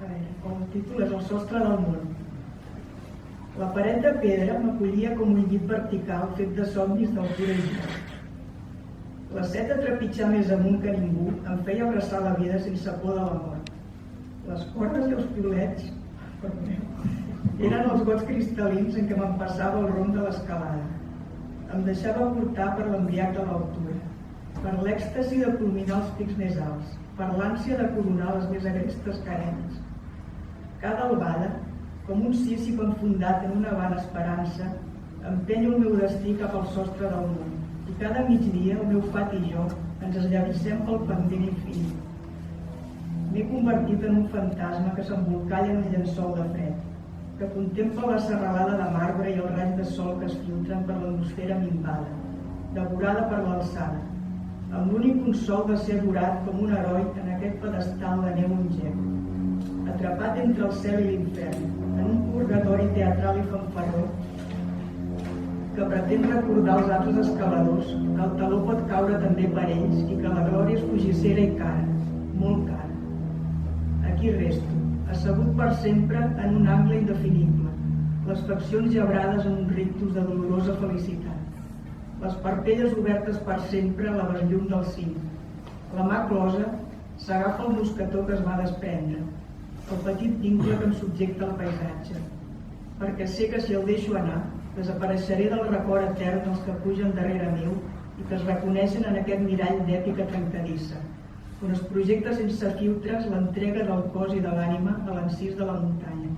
El títol és El sostre del món. La paret de pedra m'acollia com un llit vertical fet de somnis del pur joc. La set de trepitjar més amunt que ningú em feia abraçar la vida sense por de la mort. Les cordes i els piulets eren els gots cristal·lins en què m'empassava el rom de l'escalada. Em deixava portar per l'embriac de l'altura, per l'èxtasi de culminar els pics més alts, per l'ànsia de coronar les més agrestes carenes. Cada albada, com un sísif enfundat en una vana esperança, empenya el meu destí cap al sostre del món, i cada migdia el meu fat i jo ens esllavissem pel pendent infinit. M'he convertit en un fantasma que s'embolcalla en un llençol de fred, que contempla la serralada de marbre i el raig de sol que es filtren per l'atmosfera minvada, devorada per l'alçada, amb l'únic consol de ser adorat com un heroi en aquest pedestal de neu ingenu, atrapat entre el cel i l'infern, en un purgatori teatral i fanfarró que pretén recordar als altres escaladors que el taló pot caure també per ells i que la glòria és fugissera i cara, molt cara. Aquí resto, assegut per sempre en un angle indefinible, les faccions llebrades en un rictus de dolorosa felicitat, les parpelles obertes per sempre a la besllum del cim. La mà closa s'agafa el mosquetó que es va desprendre, el petit vincle que em subjecta al paisatge, perquè sé que si el deixo anar, desapareixeré del record etern dels que pugen darrere meu i que es reconeixen en aquest mirall d'èpica trencadissa, on es projecta sense filtres l'entrega del cos i de l'ànima a l'encís de la muntanya.